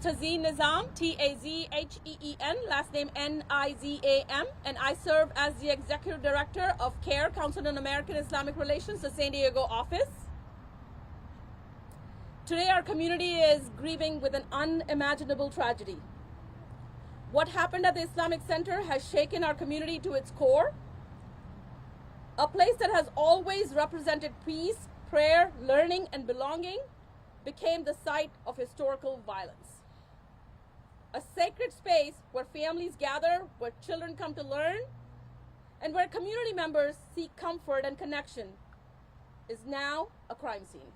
Tazeen Nizam, T-A-Z-H-E-E-N, last name N-I-Z-A-M, and I serve as the Executive Director of CAIR, Council on American Islamic Relations, the San Diego office. Today our community is grieving with an unimaginable tragedy. What happened at the Islamic Center has shaken our community to its core. A place that has always represented peace, prayer, learning, and belonging became the site of historical violence. A sacred space where families gather, where children come to learn, and where community members seek comfort and connection is now a crime scene.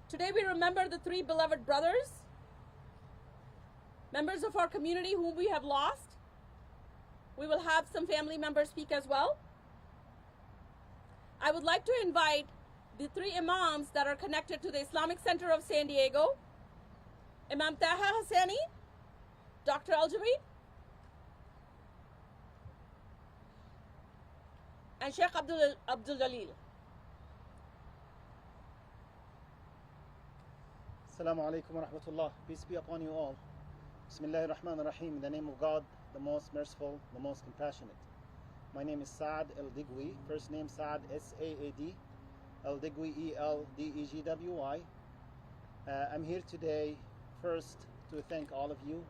Today we remember the three beloved brothers, members of our community whom we have lost. We will have some family members speak as well. I would like to invite the three imams that are connected to the Islamic Center of San Diego, Imam Taha Hassani, Dr. Al-Jameed, and Sheikh Abdul Jalil. Assalamu alaikum wa rahmatullah. Peace be upon you all. Bismillahir Rahmanir Rahim. In the name of God, the most merciful, the most compassionate. My name is Saad El-Digwi. First name Saad, S-A-A-D. El-Digwi, E-L-D-E-G-W-Y. I'm here today, first, to thank all of you.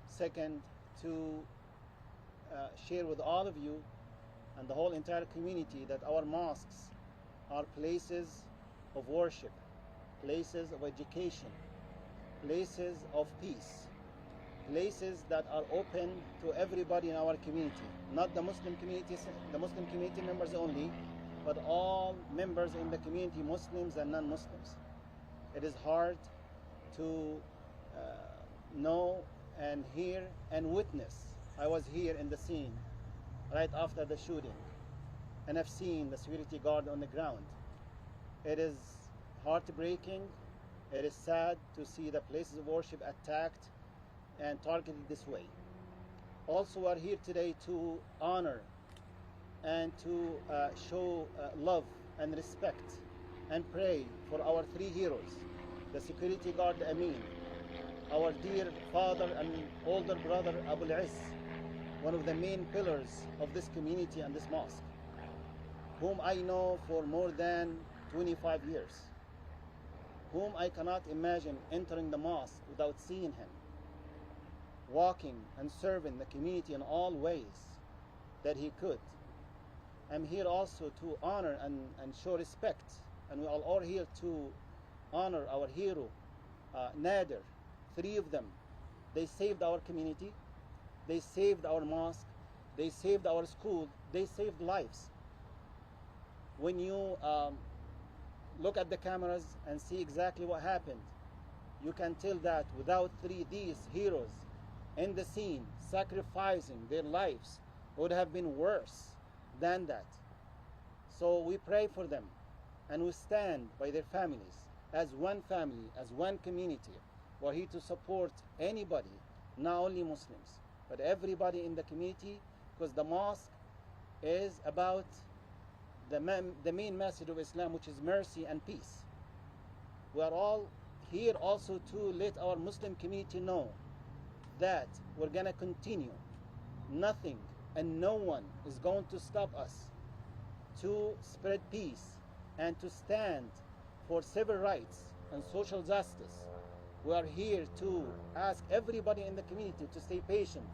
Second, to share with all of you and the whole entire community that our mosques are places of worship, places of education, places of peace, places that are open to everybody in our community, not the Muslim community members only, but all members in the community, Muslims and non-Muslims. It is hard to know and hear and witness. I was here in the scene right after the shooting, and I've seen the security guard on the ground. It is heartbreaking. It is sad to see the places of worship attacked and targeted this way. Also, we are here today to honor and to show love and respect and pray for our three heroes, the security guard Amin, our dear father and older brother Abul Izz, one of the main pillars of this community and this mosque, whom I know for more than 25 years, whom I cannot imagine entering the mosque without seeing him, walking and serving the community in all ways that he could. I'm here also to honor and show respect, and we are all here to honor our hero, Nader. Three of them. They saved our community, they saved our mosque, they saved our school, they saved lives. When you look at the cameras and see exactly what happened, you can tell that without these heroes in the scene sacrificing their lives, it would have been worse than that. So we pray for them and we stand by their families as one family, as one community. We're here to support anybody, not only Muslims, but everybody in the community, because the mosque is about the main message of Islam, which is mercy and peace. We are all here also to let our Muslim community know that we're going to continue. Nothing and no one is going to stop us to spread peace and to stand for civil rights and social justice. We are here to ask everybody in the community to stay patient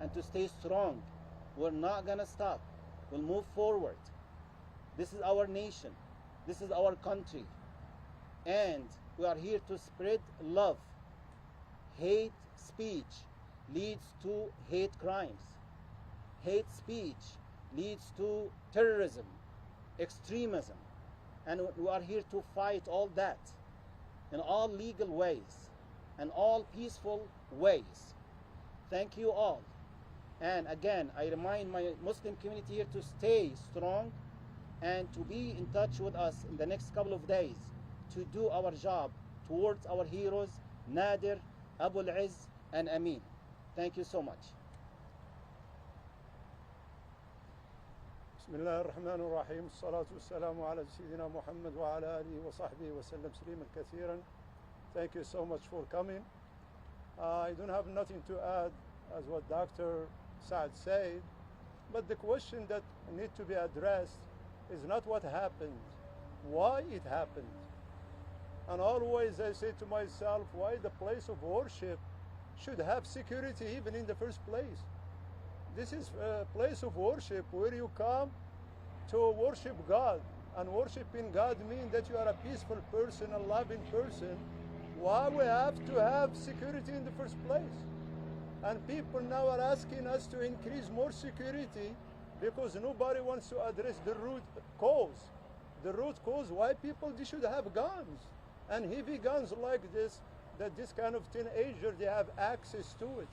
and to stay strong. We're not going to stop. We'll move forward. This is our nation. This is our country. And we are here to spread love. Hate speech leads to hate crimes. Hate speech leads to terrorism, extremism. And we are here to fight all that in all legal ways and all peaceful ways. Thank you all. And again, I remind my Muslim community here to stay strong and to be in touch with us in the next couple of days to do our job towards our heroes, Nader, Abul Izz, and Amin. Thank you so much. بسم الله الرحمن الرحيم الصلاة والسلام على سيدنا محمد وعلى آله وصحبه وسلم تسليما كثيرا. Thank you so much for coming. I don't have nothing to add as what Dr. Saad said, but the question that needs to be addressed is not what happened, why it happened. And always I say to myself, why the place of worship should have security even in the first place? This is a place of worship where you come to worship God. And worshiping God means that you are a peaceful person, a loving person. Why we have to have security in the first place? And people now are asking us to increase more security because nobody wants to address the root cause. The root cause why people they should have guns, and heavy guns like this, that this kind of teenager they have access to it.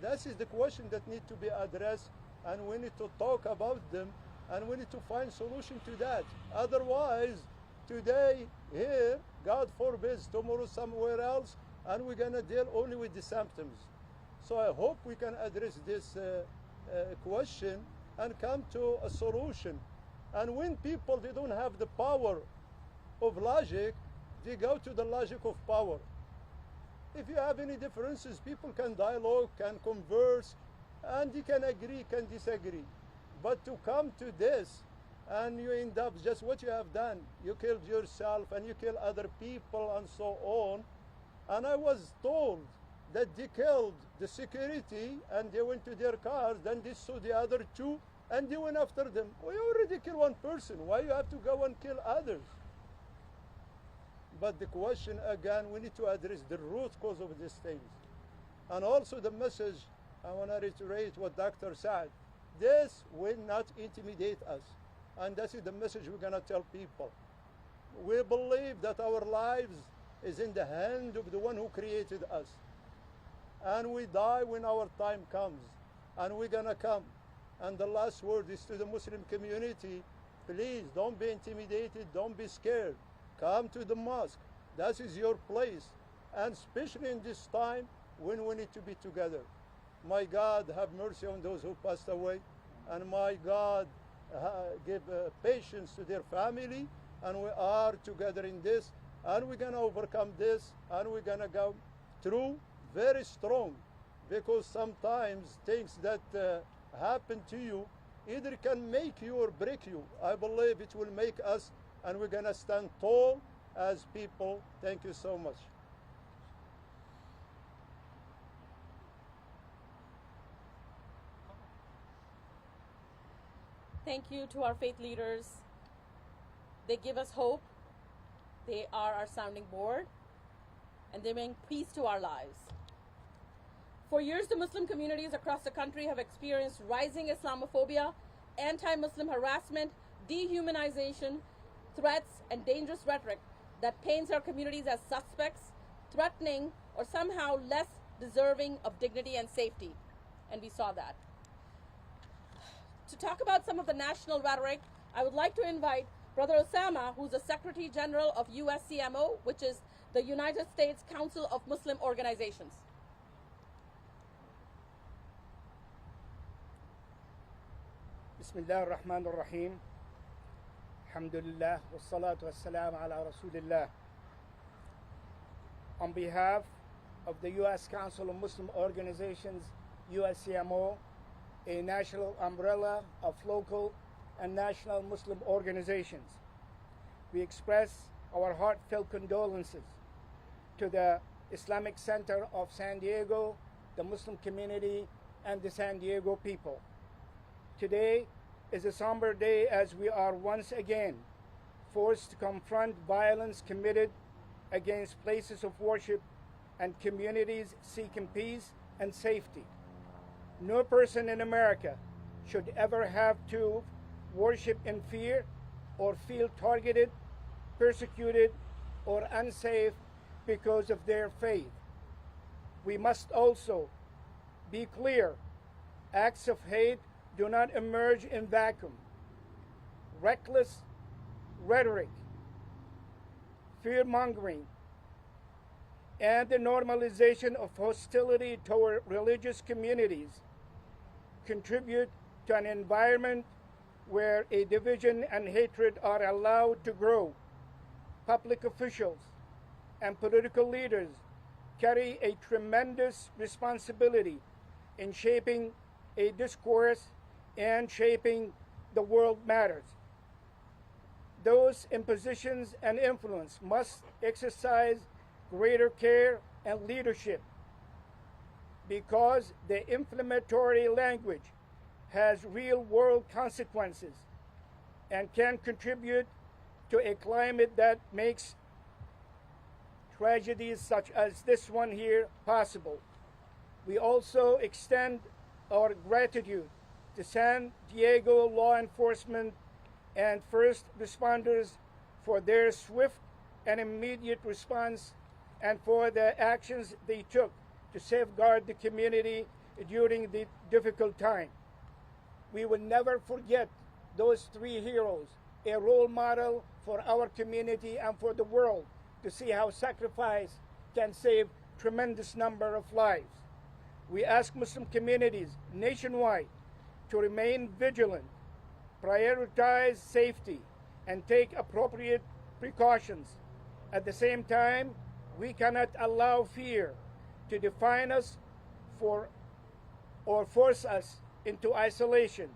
That is the question that need to be addressed, and we need to talk about them, and we need to find solution to that. Otherwise, today here, God forbids, tomorrow somewhere else, and we're gonna deal only with the symptoms. So I hope we can address this question and come to a solution. And when people they don't have the power of logic, they go to the logic of power. If you have any differences, people can dialogue, can converse, and they can agree, can disagree. But to come to this, and you end up just what you have done, you killed yourself and you kill other people and so on. And I was told that they killed the security and they went to their cars, then they saw the other two and they went after them. We already killed one person, why you have to go and kill others? But the question again, we need to address the root cause of these things. And also the message, I want to reiterate what Dr. said. This will not intimidate us. And that is the message we're going to tell people. We believe that our lives is in the hand of the one who created us. And we die when our time comes. And we're going to come. And the last word is to the Muslim community. Please don't be intimidated. Don't be scared. Come to the mosque. That is your place. And especially in this time when we need to be together. My God, have mercy on those who passed away. And my God, give patience to their family. And we are together in this. And we're going to overcome this. And we're going to go through very strong. Because sometimes things that happen to you either can make you or break you. I believe it will make us, and we're going to stand tall as people. Thank you so much. Thank you to our faith leaders. They give us hope. They are our sounding board, and they bring peace to our lives. For years, the Muslim communities across the country have experienced rising Islamophobia, anti-Muslim harassment, dehumanization, threats, and dangerous rhetoric that paints our communities as suspects, threatening, or somehow less deserving of dignity and safety. And we saw that. To talk about some of the national rhetoric, I would like to invite Brother Osama, who's the Secretary General of USCMO, which is the United States Council of Muslim Organizations. Bismillah ar-Rahman ar-Rahim. Alhamdulillah wa salatu wa salam ala Rasulillah. On behalf of the U.S. Council of Muslim Organizations, USCMO, a national umbrella of local and national Muslim organizations, we express our heartfelt condolences to the Islamic Center of San Diego, the Muslim community, and the San Diego people. Today is a somber day as we are once again forced to confront violence committed against places of worship and communities seeking peace and safety. No person in America should ever have to worship in fear or feel targeted, persecuted, or unsafe because of their faith. We must also be clear, acts of hate do not emerge in vacuum. Reckless rhetoric, fear-mongering, and the normalization of hostility toward religious communities contribute to an environment where a division and hatred are allowed to grow. Public officials and political leaders carry a tremendous responsibility in shaping a discourse and shaping the world matters. Those in positions and influence must exercise greater care and leadership, because the inflammatory language has real-world consequences and can contribute to a climate that makes tragedies such as this one here possible. We also extend our gratitude to San Diego law enforcement and first responders for their swift and immediate response and for the actions they took to safeguard the community during the difficult time. We will never forget those three heroes, a role model for our community and for the world to see how sacrifice can save tremendous number of lives. We ask Muslim communities nationwide to remain vigilant, prioritize safety, and take appropriate precautions. At the same time, we cannot allow fear to define us or force us into isolation.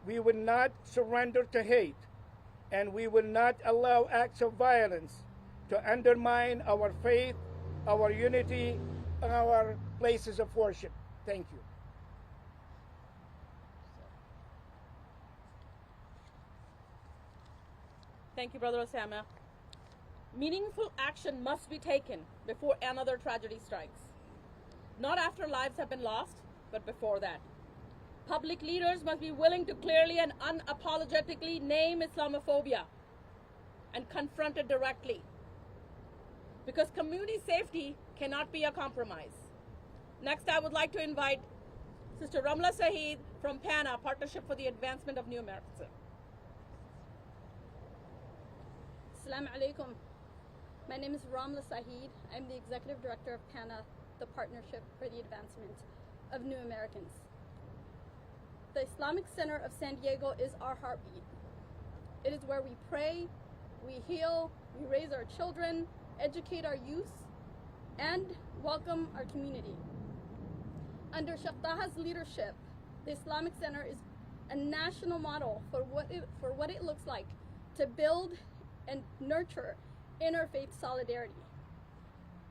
We will not surrender to hate, and we will not allow acts of violence to undermine our faith, our unity, and our places of worship. Thank you. Thank you, Brother Osama. Meaningful action must be taken before another tragedy strikes. Not after lives have been lost, but before that. Public leaders must be willing to clearly and unapologetically name Islamophobia and confront it directly, because community safety cannot be a compromise. Next, I would like to invite Sister Ramla Saeed from PANA, Partnership for the Advancement of New Americans. Assalamu alaikum. My name is Ramla Saeed. I'm the Executive Director of PANA, the Partnership for the Advancement of New Americans. The Islamic Center of San Diego is our heartbeat. It is where we pray, we heal, we raise our children, educate our youth, and welcome our community. Under Sheikh Taha's leadership, the Islamic Center is a national model for what it looks like to build and nurture interfaith solidarity.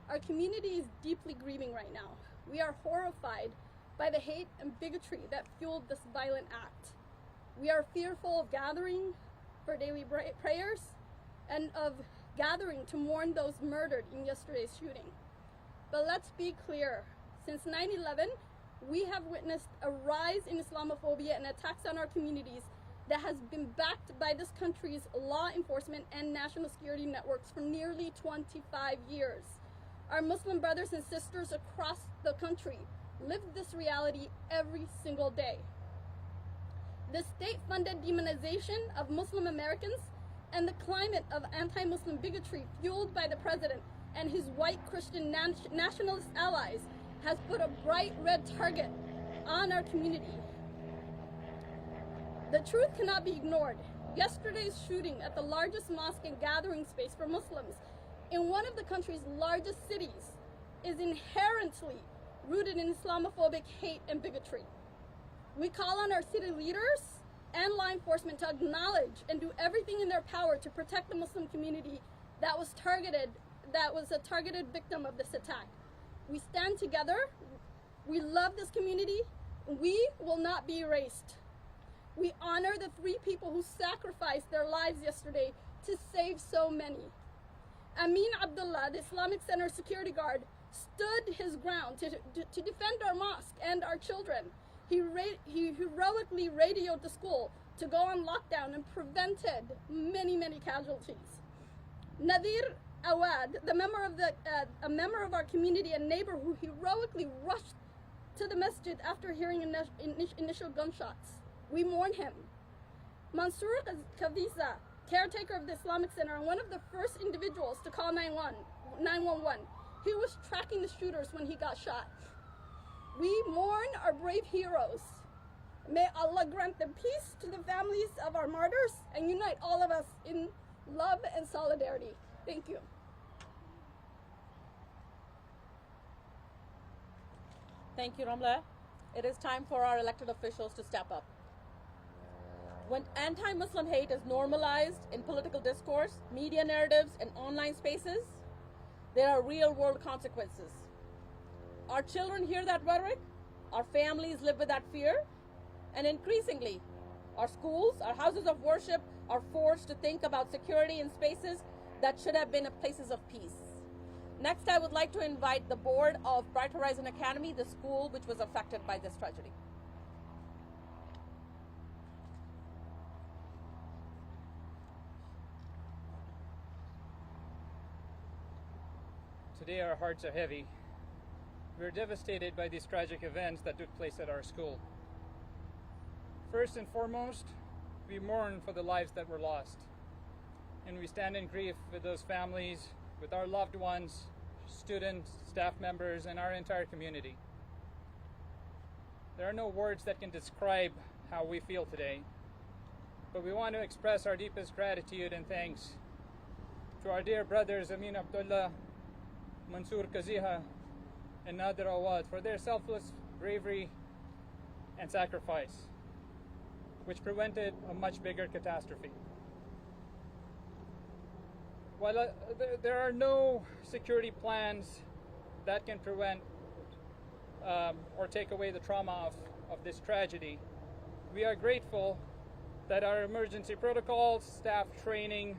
Our community is deeply grieving right now. We are horrified by the hate and bigotry that fueled this violent act. We are fearful of gathering for daily prayers and of gathering to mourn those murdered in yesterday's shooting. But let's be clear, since 9/11, we have witnessed a rise in Islamophobia and attacks on our communities that has been backed by this country's law enforcement and national security networks for nearly 25 years. Our Muslim brothers and sisters across the country live this reality every single day. The state-funded demonization of Muslim Americans and the climate of anti-Muslim bigotry fueled by the president and his white Christian nationalist allies has put a bright red target on our community. The truth cannot be ignored. Yesterday's shooting at the largest mosque and gathering space for Muslims in one of the country's largest cities is inherently rooted in Islamophobic hate and bigotry. We call on our city leaders and law enforcement to acknowledge and do everything in their power to protect the Muslim community that was a targeted victim of this attack. We stand together. We love this community. We will not be erased. We honor the 3 people who sacrificed their lives yesterday to save so many. Amin Abdullah, the Islamic Center security guard, stood his ground to defend our mosque and our children. He heroically radioed the school to go on lockdown and prevented many casualties. Nadir Awad, a member of our community and neighbor who heroically rushed to the masjid after hearing initial gunshots. We mourn him. Mansour Kavisa, caretaker of the Islamic Center and one of the first individuals to call 911. He was tracking the shooters when he got shot. We mourn our brave heroes. May Allah grant them peace to the families of our martyrs and unite all of us in love and solidarity. Thank you. Thank you, Ramla. It is time for our elected officials to step up. When anti-Muslim hate is normalized in political discourse, media narratives, and online spaces, there are real-world consequences. Our children hear that rhetoric, our families live with that fear, and increasingly, our schools, our houses of worship are forced to think about security in spaces that should have been places of peace. Next, I would like to invite the board of Bright Horizon Academy, the school which was affected by this tragedy. Today our hearts are heavy. We're devastated by these tragic events that took place at our school. First and foremost, we mourn for the lives that were lost. And we stand in grief with those families, with our loved ones, students, staff members, and our entire community. There are no words that can describe how we feel today, but we want to express our deepest gratitude and thanks to our dear brothers Amin Abdullah, Mansoor Kaziha, and Nadir Awad for their selfless bravery and sacrifice, which prevented a much bigger catastrophe. While there are no security plans that can prevent or take away the trauma of this tragedy, we are grateful that our emergency protocols, staff training,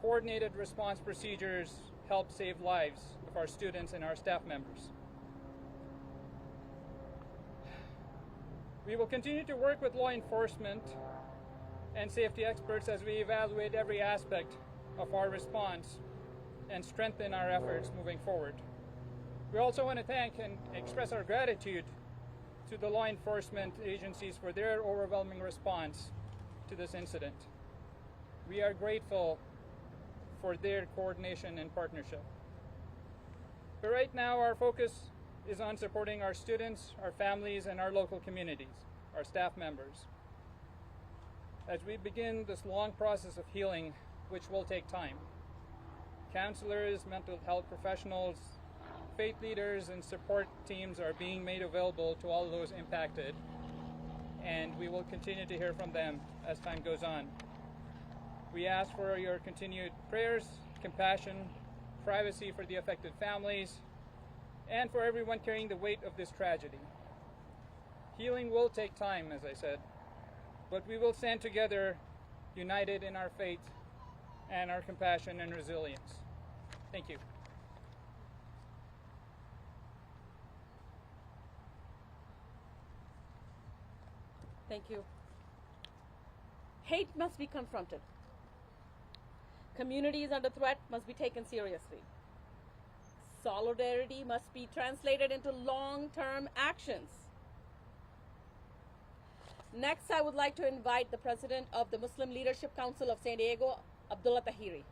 coordinated response procedures help save lives of our students and our staff members. We will continue to work with law enforcement and safety experts as we evaluate every aspect of our response and strengthen our efforts moving forward. We also want to thank and express our gratitude to the law enforcement agencies for their overwhelming response to this incident. We are grateful for their coordination and partnership. But right now our focus is on supporting our students, our families, and our local communities, our staff members, as we begin this long process of healing, which will take time. Counselors, mental health professionals, faith leaders, and support teams are being made available to all those impacted, and we will continue to hear from them as time goes on. We ask for your continued prayers, compassion, privacy for the affected families, and for everyone carrying the weight of this tragedy. Healing will take time, as I said, but we will stand together, united in our faith and our compassion and resilience. Thank you. Thank you. Hate must be confronted. Communities under threat must be taken seriously. Solidarity must be translated into long-term actions. Next, I would like to invite the President of the Muslim Leadership Council of San Diego, Abdullah Tahiri.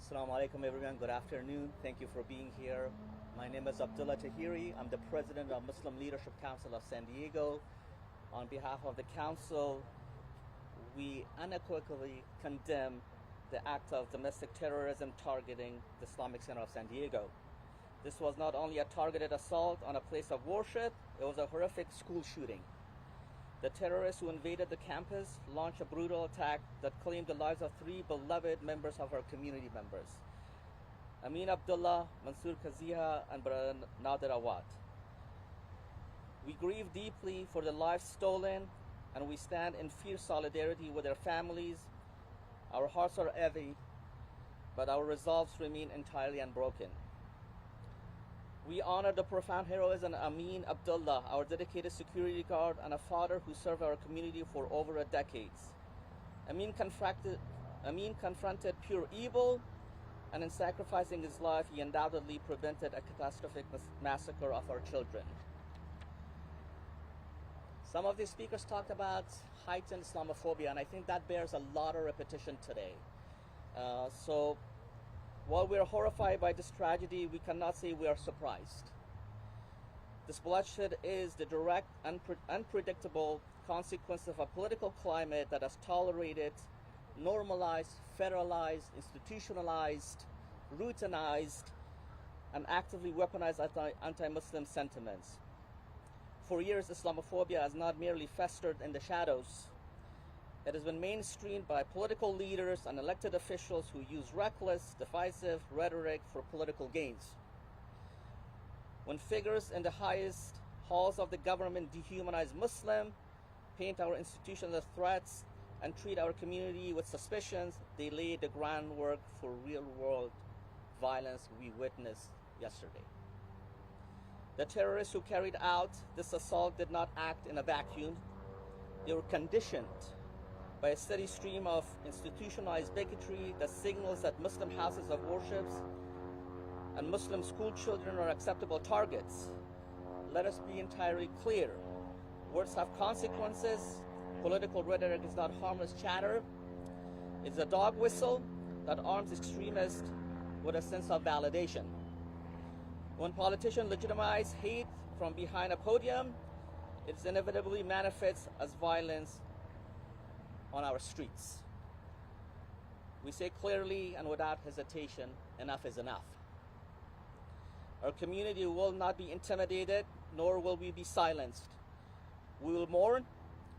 Assalamu alaikum everyone, good afternoon. Thank you for being here. My name is Abdullah Tahiri. I'm the President of Muslim Leadership Council of San Diego. On behalf of the Council, we unequivocally condemn the act of domestic terrorism targeting the Islamic Center of San Diego. This was not only a targeted assault on a place of worship, it was a horrific school shooting. The terrorists who invaded the campus launched a brutal attack that claimed the lives of 3 beloved members of our community members, Amin Abdullah, Mansoor Kaziha, and Brother Nadir Awad. We grieve deeply for the lives stolen, and we stand in fierce solidarity with their families. Our hearts are heavy, but our resolves remain entirely unbroken. We honor the profound heroism of Amin Abdullah, our dedicated security guard and a father who served our community for over a decade. Amin confronted pure evil, and in sacrificing his life, he undoubtedly prevented a catastrophic massacre of our children. Some of the speakers talked about heightened Islamophobia, and I think that bears a lot of repetition today. So while we are horrified by this tragedy, we cannot say we are surprised. This bloodshed is the direct, unpredictable consequence of a political climate that has tolerated normalized, federalized, institutionalized, routinized, and actively weaponized anti-Muslim sentiments. For years, Islamophobia has not merely festered in the shadows. It has been mainstreamed by political leaders and elected officials who use reckless, divisive rhetoric for political gains. When figures in the highest halls of the government dehumanize Muslims, paint our institutions as threats, and treat our community with suspicions, they lay the groundwork for real-world violence we witnessed yesterday. The terrorists who carried out this assault did not act in a vacuum. They were conditioned by a steady stream of institutionalized bigotry that signals that Muslim houses of worship and Muslim school children are acceptable targets. Let us be entirely clear. Words have consequences. Political rhetoric is not harmless chatter. It's a dog whistle that arms extremists with a sense of validation. When politicians legitimize hate from behind a podium, it inevitably manifests as violence on our streets. We say clearly and without hesitation, enough is enough. Our community will not be intimidated, nor will we be silenced. We will mourn,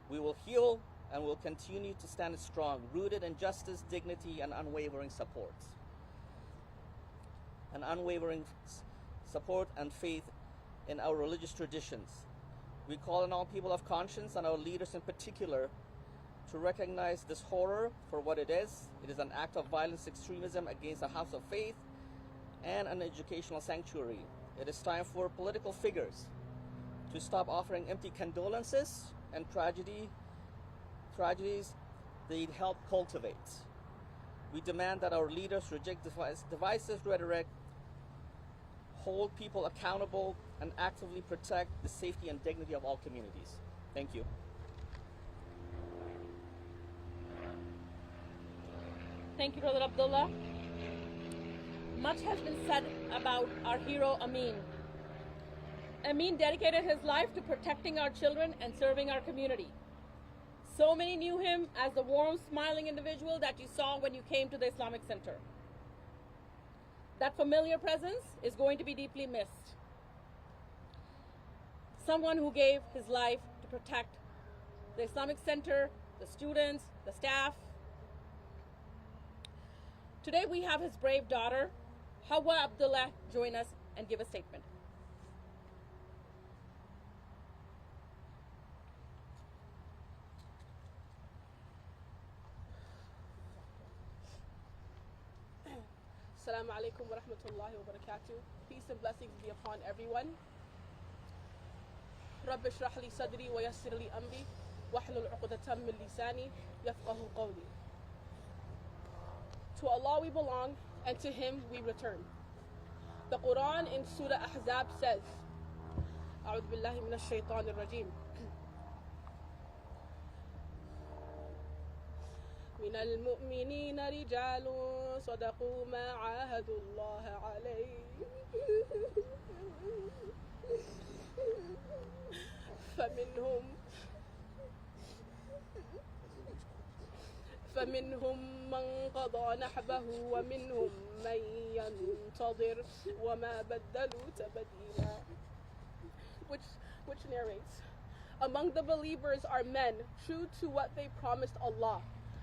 we will heal, and will continue to stand strong, rooted in justice, dignity, and unwavering support. And unwavering support and faith in our religious traditions. We call on all people of conscience and our leaders in particular to recognize this horror for what it is. It is an act of violence, extremism against a house of faith and an educational sanctuary. It is time for political figures to stop offering empty condolences and tragedies they help cultivate. We demand that our leaders reject divisive rhetoric, hold people accountable, and actively protect the safety and dignity of all communities. Thank you. Thank you, Brother Abdullah. Much has been said about our hero, Amin. Amin dedicated his life to protecting our children and serving our community. So many knew him as the warm, smiling individual that you saw when you came to the Islamic Center. That familiar presence is going to be deeply missed. Someone who gave his life to protect the Islamic Center, the students, the staff. Today we have his brave daughter, Hawa Abdullah, join us and give a statement. Assalamu alaikum wa rahmatullahi wa barakatuh. Peace and blessings be upon everyone. Rabbi shrah li sadri wa yassir li amri wahlul 'uqdatam min lisani yafqahu qawli. To Allah we belong and to Him we return. The Quran in Surah Ahzab says, A'udhu billahi minash shaitanir rajim. من المؤمنين رجال صدقوا ما عاهدوا الله عليه فمنهم من قضى نحبه ومنهم من ينتظر وما بدلوا تبديلا. Which narrates, among the believers are men true to what they promised Allah.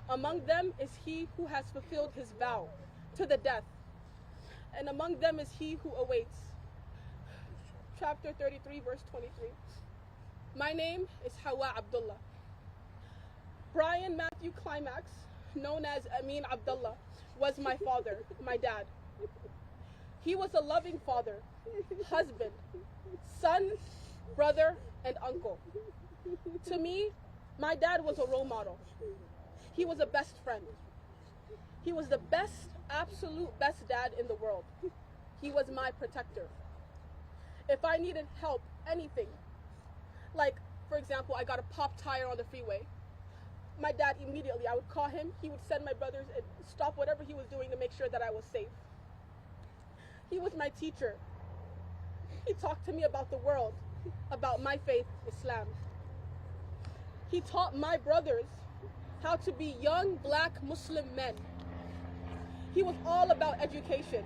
Among them is he who has fulfilled his vow to the death, and among them is he who awaits. Chapter 33, verse 23. My name is Hawa Abdullah. Brian Matthew Climax, known as Amin Abdullah, was my father, my dad. He was a loving father, husband, son, brother, and uncle. To me, my dad was a role model. He was a best friend. He was the best, absolute best dad in the world. He was my protector. If I needed help, anything, like, for example, I got a pop tire on the freeway, my dad immediately, I would call him, he would send my brothers and stop whatever he was doing to make sure that I was safe. He was my teacher. He talked to me about the world, about my faith, Islam. He taught my brothers how to be young black Muslim men. He was all about education.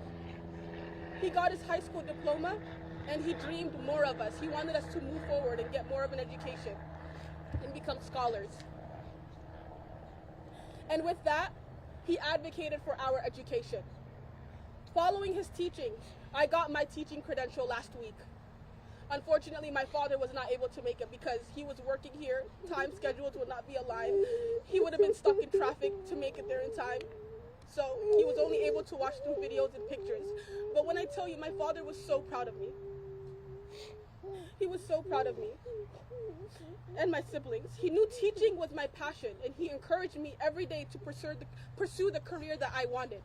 He got his high school diploma and he dreamed more of us. He wanted us to move forward and get more of an education and become scholars. And with that, he advocated for our education. Following his teaching, I got my teaching credential last week. Unfortunately, my father was not able to make it because he was working here. Time schedules would not be aligned. He would have been stuck in traffic to make it there in time. So he was only able to watch through videos and pictures. But when I tell you, my father was so proud of me. He was so proud of me and my siblings. He knew teaching was my passion, and he encouraged me every day to pursue the career that I wanted.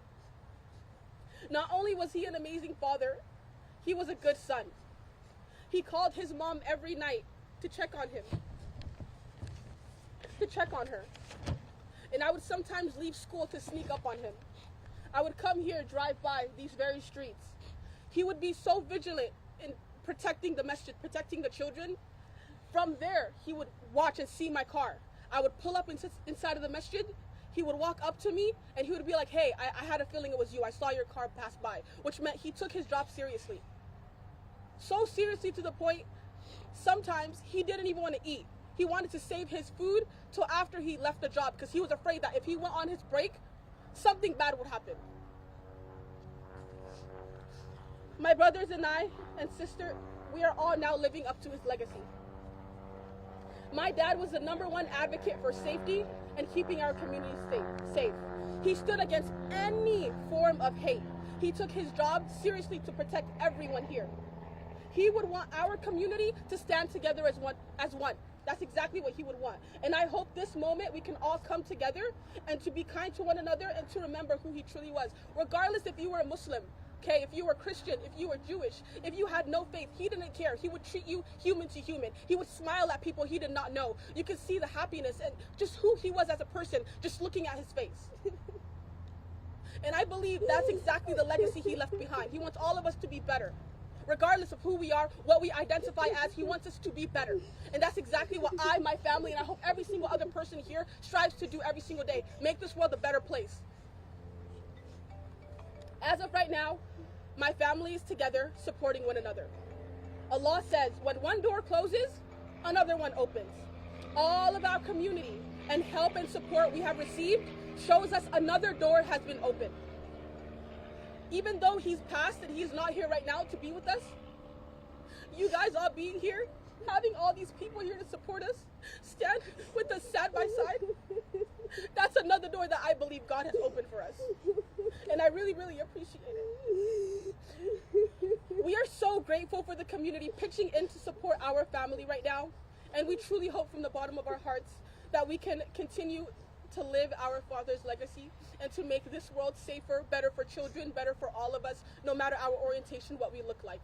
Not only was he an amazing father, he was a good son. He called his mom every night to check on him, to check on her. And I would sometimes leave school to sneak up on him. I would come here, drive by these very streets. He would be so vigilant in protecting the masjid, protecting the children. From there, he would watch and see my car. I would pull up inside of the masjid. He would walk up to me and he would be like, hey, I had a feeling it was you. I saw your car pass by, which meant he took his job seriously. So seriously to the point, sometimes he didn't even want to eat. He wanted to save his food till after he left the job because he was afraid that if he went on his break, something bad would happen. My brothers and I and sister, we are all now living up to his legacy. My dad was the #1 advocate for safety and keeping our community safe. He stood against any form of hate. He took his job seriously to protect everyone here. He would want our community to stand together as one. That's exactly what he would want. And I hope this moment we can all come together and to be kind to one another and to remember who he truly was. Regardless if you were a Muslim, okay, if you were Christian, if you were Jewish, if you had no faith, he didn't care. He would treat you human to human. He would smile at people he did not know. You could see the happiness and just who he was as a person, just looking at his face. And I believe that's exactly the legacy he left behind. He wants all of us to be better. Regardless of who we are, what we identify as, he wants us to be better. And that's exactly what I, my family, and I hope every single other person here strives to do every single day. Make this world a better place. As of right now, my family is together, supporting one another. Allah says, when one door closes, another one opens. All of our community and help and support we have received shows us another door has been opened. Even though he's passed and he's not here right now to be with us, you guys all being here, having all these people here to support us, stand with us side by side, that's another door that I believe God has opened for us. And I really, really appreciate it. We are so grateful for the community pitching in to support our family right now. And we truly hope from the bottom of our hearts that we can continue to live our father's legacy and to make this world safer, better for children, better for all of us, no matter our orientation, what we look like.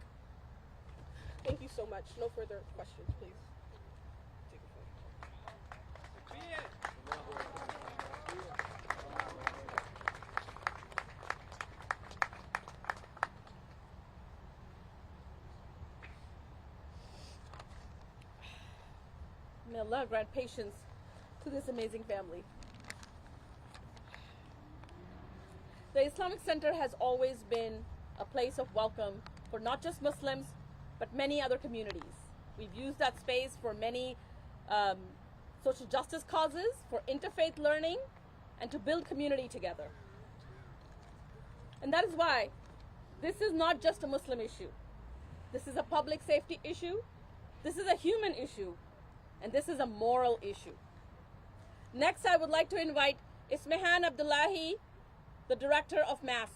Thank you so much. No further questions, please. Take a photo. May Allah grant patience to this amazing family. The Islamic Center has always been a place of welcome for not just Muslims, but many other communities. We've used that space for many social justice causes, for interfaith learning, and to build community together. And that is why this is not just a Muslim issue. This is a public safety issue. This is a human issue. And this is a moral issue. Next, I would like to invite Ismahan Abdullahi, the Director of Mass.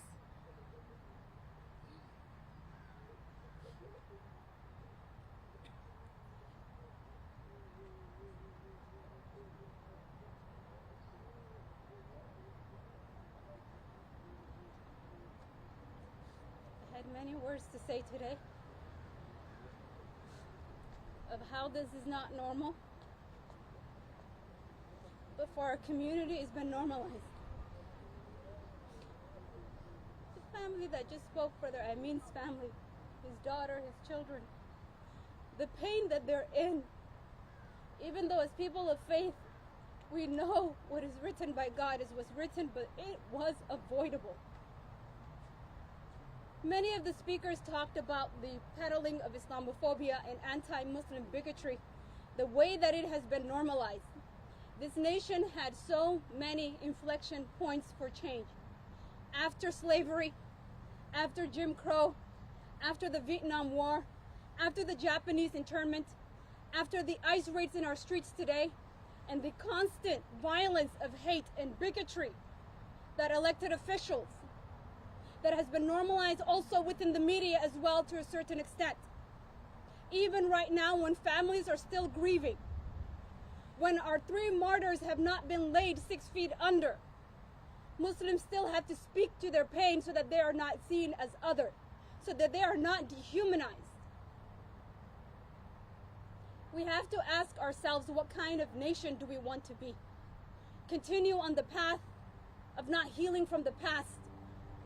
I had many words to say today of how this is not normal, but for our community it's been normalized. The family that just spoke for their Amin's family, his daughter, his children, the pain that they're in, even though as people of faith We know what is written by God is what's written, but it was avoidable. Many of the speakers talked about the peddling of Islamophobia and anti-Muslim bigotry, the way that it has been normalized. This nation had so many inflection points for change. After slavery, after Jim Crow, after the Vietnam War, after the Japanese internment, after the ICE raids in our streets today, and the constant violence of hate and bigotry that elected officials, that has been normalized also within the media as well to a certain extent. Even right now, when families are still grieving, when our 3 martyrs have not been laid 6 feet under, Muslims still have to speak to their pain so that they are not seen as other, so that they are not dehumanized. We have to ask ourselves, what kind of nation do we want to be? Continue on the path of not healing from the past,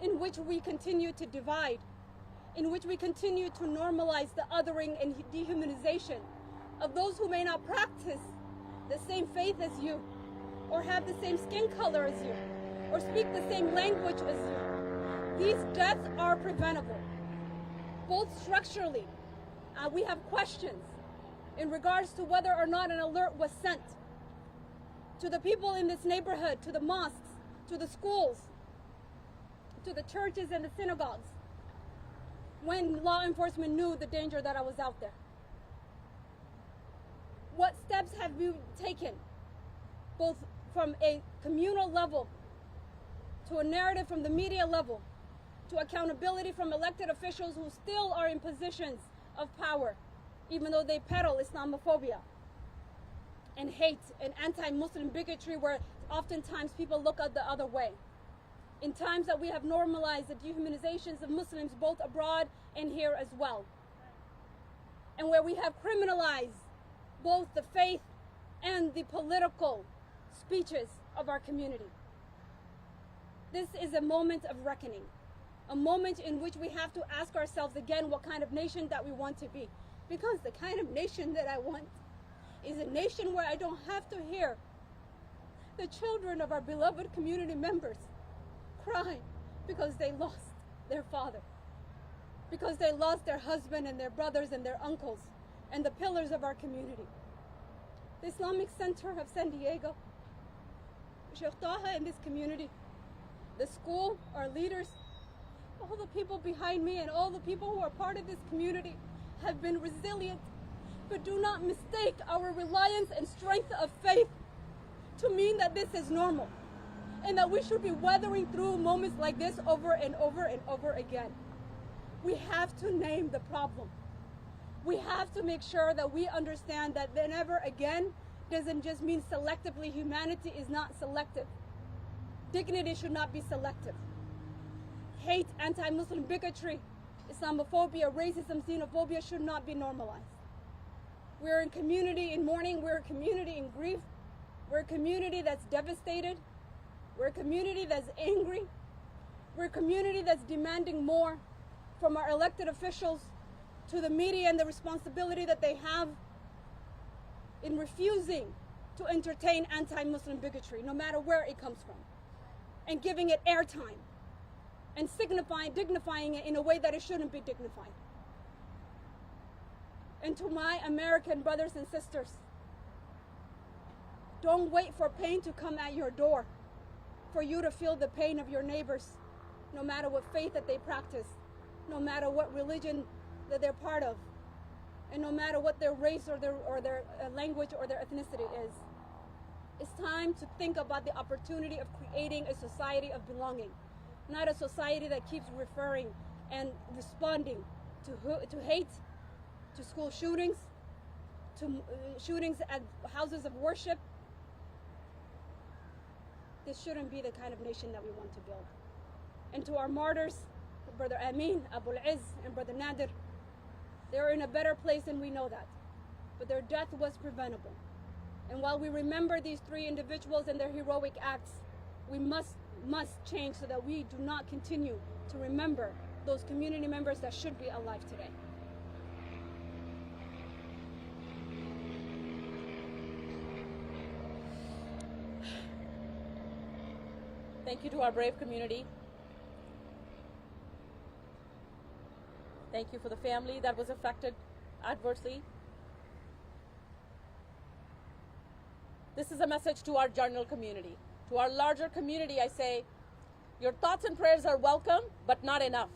in which we continue to divide, in which we continue to normalize the othering and dehumanization of those who may not practice the same faith as you, or have the same skin color as you, or speak the same language as you. These deaths are preventable, both structurally. We have questions in regards to whether or not an alert was sent to the people in this neighborhood, to the mosques, to the schools, to the churches and the synagogues, when law enforcement knew the danger that I was out there. What steps have you taken, both from a communal level, to a narrative from the media level, to accountability from elected officials who still are in positions of power, even though they peddle Islamophobia and hate and anti-Muslim bigotry, where oftentimes people look at the other way? In times that we have normalized the dehumanizations of Muslims both abroad and here as well, and where we have criminalized both the faith and the political speeches of our community. This is a moment of reckoning, a moment in which we have to ask ourselves again what kind of nation that we want to be. Because the kind of nation that I want is a nation where I don't have to hear the children of our beloved community members cry because they lost their father, because they lost their husband and their brothers and their uncles and the pillars of our community. The Islamic Center of San Diego, Sheikh Taha in this community, the school, our leaders, all the people behind me and all the people who are part of this community have been resilient. But do not mistake our reliance and strength of faith to mean that this is normal, and that we should be weathering through moments like this over and over and over again. We have to name the problem. We have to make sure that we understand that the never again doesn't just mean selectively. Humanity is not selective. Dignity should not be selective. Hate, anti-Muslim bigotry, Islamophobia, racism, xenophobia should not be normalized. We're a community in mourning. We're a community in grief. We're a community that's devastated. We're a community that's angry. We're a community that's demanding more from our elected officials, to the media and the responsibility that they have in refusing to entertain anti-Muslim bigotry, no matter where it comes from, and giving it airtime and dignifying it in a way that it shouldn't be dignified. And to my American brothers and sisters, don't wait for pain to come at your door for you to feel the pain of your neighbors, no matter what faith that they practice, no matter what religion that they're part of, and no matter what their race or their language or their ethnicity is. It's time to think about the opportunity of creating a society of belonging, not a society that keeps referring and responding to hate, to school shootings, to shootings at houses of worship. This shouldn't be the kind of nation that we want to build. And to our martyrs, Brother Amin, Abu al-Izz, and Brother Nadir, they're in a better place, and we know that. But their death was preventable. And while we remember these 3 individuals and their heroic acts, we must change so that we do not continue to remember those community members that should be alive today. Thank you to our brave community. Thank you for the family that was affected adversely. This is a message to our general community. To our larger community, I say, your thoughts and prayers are welcome, but not enough.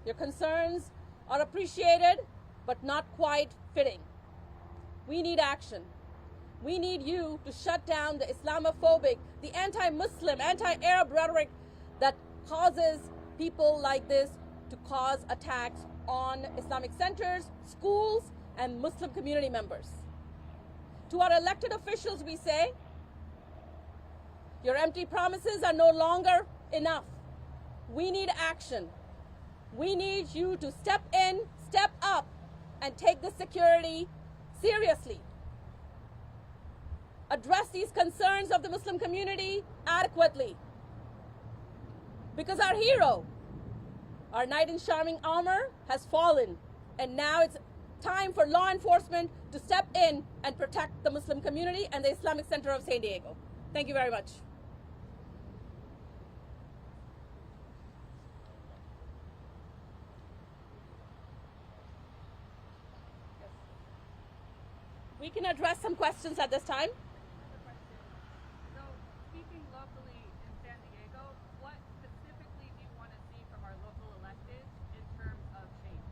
Your concerns are appreciated, but not quite fitting. We need action. We need you to shut down the Islamophobic, the anti-Muslim, anti-Arab rhetoric that causes people like this to cause attacks on Islamic centers, schools, and Muslim community members. To our elected officials, we say, your empty promises are no longer enough. We need action. We need you to step in, step up, and take the security seriously. Address these concerns of the Muslim community adequately. Because our hero, our knight in shining armor, has fallen, and now it's time for law enforcement to step in and protect the Muslim community and the Islamic Center of San Diego. Thank you very much. We can address some questions at this time. So, speaking locally in San Diego, what specifically do you want to see from our local elected in terms of change?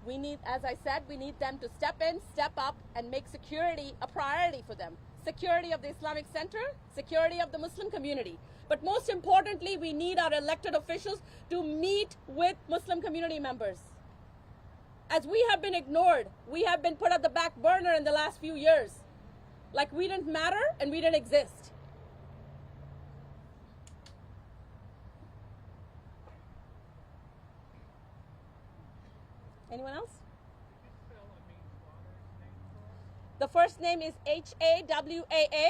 We need, as I said, we need them to step in, step up, and make security a priority for them. Security of the Islamic Center, security of the Muslim community. But most importantly, we need our elected officials to meet with Muslim community members. As we have been ignored, we have been put at the back burner in the last few years. Like we didn't matter and we didn't exist. Anyone else? The first name is Hawaa.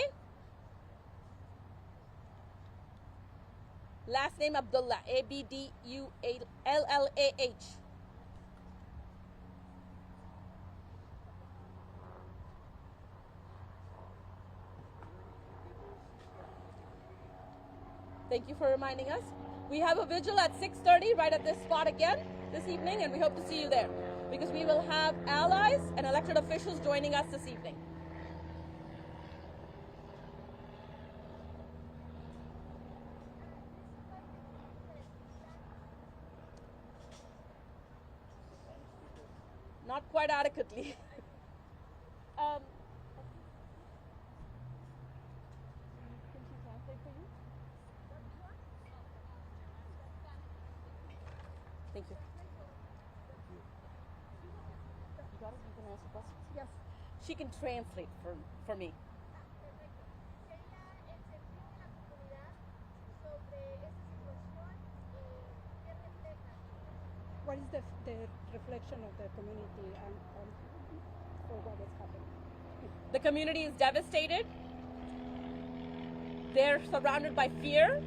Last name Abdullah, Abdullah. Thank you for reminding us. We have a vigil at 6:30 right at this spot again this evening, and we hope to see you there because we will have allies and elected officials joining us this evening. Not quite adequately. Can she translate for you? Thank you. You got it? You can answer questions? Yes. She can translate for me. What is the reflection of the community and for what is happening? The community is devastated. They're surrounded by fear.